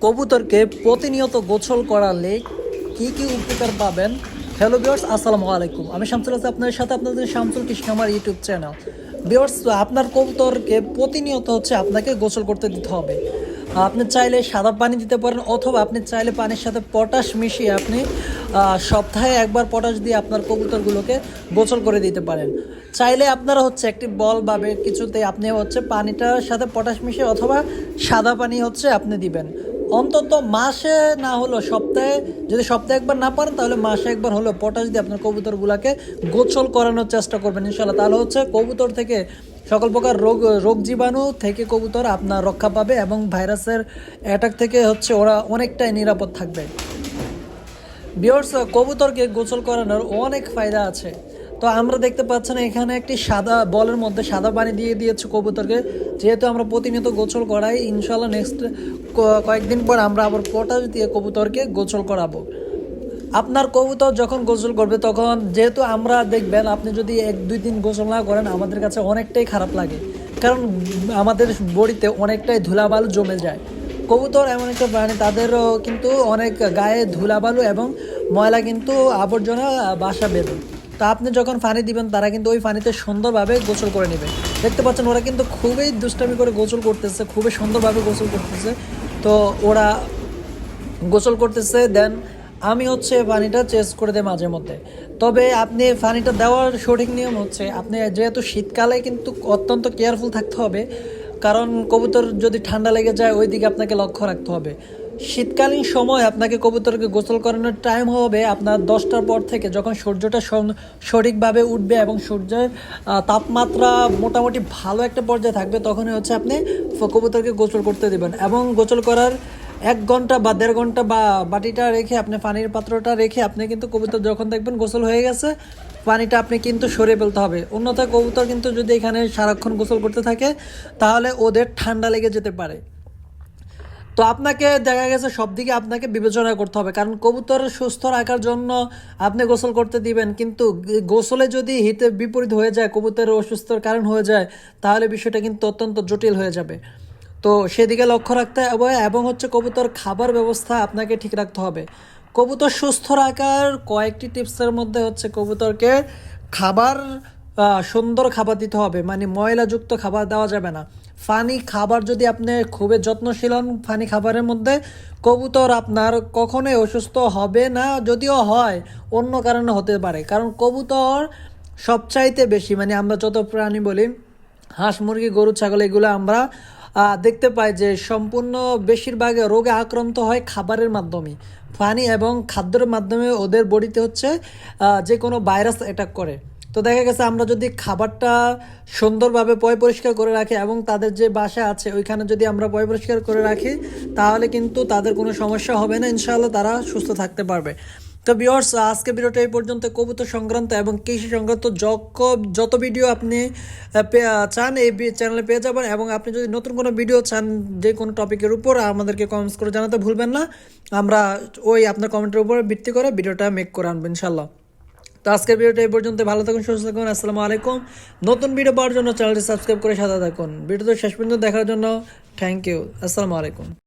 কবুতরকে প্রতিনিয়ত গোসল করালে কি কি উপকার পাবেন? হ্যালো ভিউয়ার্স, আসসালামু আলাইকুম। আমি শামসুল আছি আপনাদের সাথে, আপনাদের শামসুল কৃষ্ণ আমার ইউটিউব চ্যানেল। ভিউয়ার্স, আপনার কবুতরকে প্রতিনিয়ত আপনাকে গোসল করতে দিতে হবে। আপনি চাইলে সাদা পানি দিতে পারেন, অথবা আপনি চাইলে পানির সাথে পটাশ মিশিয়ে আপনি সপ্তাহে একবার পটাশ দিয়ে আপনার কবুতরগুলোকে গোসল করে দিতে পারেন। চাইলে আপনারা একটি বল ভাবে কিছুতে আপনি পানিটার সাথে পটাশ মিশিয়ে অথবা সাদা পানি আপনি দিবেন। অন্তত মাসে না হলো সপ্তাহে, যদি সপ্তাহে একবার না পারেন তাহলে মাসে একবার হলো পটাশ দিয়ে আপনার কবুতরগুলোকে গোসল করানোর চেষ্টা করবেন ইনশাল্লাহ। তাহলে কবুতর থেকে সকল প্রকার রোগ জীবাণু থেকে কবুতর আপনার রক্ষা পাবে এবং ভাইরাসের অ্যাটাক থেকে ওরা অনেকটাই নিরাপদ থাকবে। ভিউয়ার্স, কবুতরকে গোসল করানোর অনেক ফায়দা আছে। তো আমরা দেখতে পাচ্ছেন এখানে একটি সাদা বলের মধ্যে সাদা পানি দিয়ে দিয়েছে কবুতরকে। যেহেতু আমরা প্রতিনিয়ত গোসল করাই, ইনশাল্লাহ নেক্সট কয়েকদিন পর আমরা আবার পটাশ দিয়ে কবুতরকে গোসল করাবো। আপনার কবুতর যখন গোসল করবে তখন, যেহেতু আমরা দেখবেন আপনি যদি 1-2 দিন গোসল না করেন আমাদের কাছে অনেকটাই খারাপ লাগে, কারণ আমাদের বডিতে অনেকটাই ধুলাবালু জমে যায়। কবুতর এমন একটা প্রাণী, তাদেরও কিন্তু অনেক গায়ে ধুলাবালু এবং ময়লা কিন্তু আবর্জনা বাসা বেঁধে। তো আপনি যখন পানি দিবেন তারা কিন্তু ওই পানিতে সুন্দরভাবে গোসল করে নেবে। দেখতে পাচ্ছেন ওরা কিন্তু খুবই দুষ্টামি করে গোসল করতেছে, খুবই সুন্দরভাবে গোসল করতেছে। তো ওরা গোসল করতেছে, দেন আমি পানিটা চেঞ্জ করে দেয় মাঝে মধ্যে। তবে আপনি পানিটা দেওয়ার সঠিক নিয়ম আপনি যেহেতু শীতকালে কিন্তু অত্যন্ত কেয়ারফুল থাকতে হবে, কারণ কবুতর যদি ঠান্ডা লেগে যায় ওই দিকে আপনাকে লক্ষ্য রাখতে হবে। শীতকালীন সময় আপনাকে কবুতরকে গোসল করানোর টাইম হবে আপনার 10টার পর থেকে, যখন সূর্যটা সঠিকভাবে উঠবে এবং সূর্যের তাপমাত্রা মোটামুটি ভালো একটা পর্যায়ে থাকবে, তখনই আপনি কবুতরকে গোসল করতে দেবেন। এবং গোসল করার 1 ঘন্টা বা 1.5 ঘন্টা বা বাটিটা রেখে, আপনি পানির পাত্রটা রেখে আপনি কিন্তু কবুতর যখন দেখবেন গোসল হয়ে গেছে, পানিটা আপনি কিন্তু সরিয়ে ফেলতে হবে। অন্যথায় কবুতর কিন্তু যদি এখানে সারাক্ষণ গোসল করতে থাকে তাহলে ওদের ঠান্ডা লেগে যেতে পারে। তো আপনাকে দেখা গেছে সব দিকে আপনাকে বিবেচনা করতে হবে, কারণ কবুতরের সুস্থ রাখার জন্য আপনি গোসল করতে দিবেন, কিন্তু গোসলে যদি হিতে বিপরীত হয়ে যায়, কবুতরের অসুস্থতার কারণ হয়ে যায়, তাহলে বিষয়টা কিন্তু অত্যন্ত জটিল হয়ে যাবে। তো সেদিকে লক্ষ্য রাখতে হবে। এবং কবুতর খাবার ব্যবস্থা আপনাকে ঠিক রাখতে হবে। কবুতর সুস্থ রাখার কয়েকটি টিপসের মধ্যে কবুতরকে খাবার, সুন্দর খাবার দিতে হবে, মানে ময়লাযুক্ত খাবার দেওয়া যাবে না। ফানি খাবার যদি আপনি খুবই যত্নশীল হন ফানি খাবারের মধ্যে, কবুতর আপনার কখনোই অসুস্থ হবে না। যদিও হয় অন্য কারণে হতে পারে, কারণ কবুতর সবচাইতে বেশি, মানে আমরা যত প্রাণী বলি, হাঁস মুরগি গরু ছাগল, এগুলো আমরা দেখতে পাই যে সম্পূর্ণ বেশিরভাগ রোগে আক্রান্ত হয় খাবারের মাধ্যমে, পানি এবং খাদ্যের মাধ্যমে ওদের বডিতে যে কোনো ভাইরাস অ্যাটাক করে। তো দেখা গেছে আমরা যদি খাবারটা সুন্দরভাবে পরিষ্কার করে রাখি এবং তাদের যে বাসা আছে ওইখানে যদি আমরা পরিষ্কার করে রাখি, তাহলে কিন্তু তাদের কোনো সমস্যা হবে না, ইনশাআল্লাহ তারা সুস্থ থাকতে পারবে। তো ভিউয়ার্স, আজকে ভিডিওটা এই পর্যন্ত। কবুতর সংক্রান্ত এবং কৃষি সংক্রান্ত যত ভিডিও আপনি চান এই চ্যানেলে পেয়ে যাবেন। এবং আপনি যদি নতুন কোনো ভিডিও চান যে কোনো টপিকের উপর, আমাদেরকে কমেন্টস করে জানাতে ভুলবেন না। আমরা আপনার কমেন্টের উপর ভিত্তি করে ভিডিওটা মেক করে আনবো ইনশাল্লাহ। তো আজকের ভিডিওটা এই পর্যন্ত। ভালো থাকুন, সুস্থ থাকুন। আসসালামু আলাইকুম। নতুন ভিডিও পাওয়ার জন্য চ্যানেলটি সাবস্ক্রাইব করে সাথে থাকুন। ভিডিওটা শেষ পর্যন্ত দেখার জন্য থ্যাংক ইউ। আসসালামু আলাইকুম।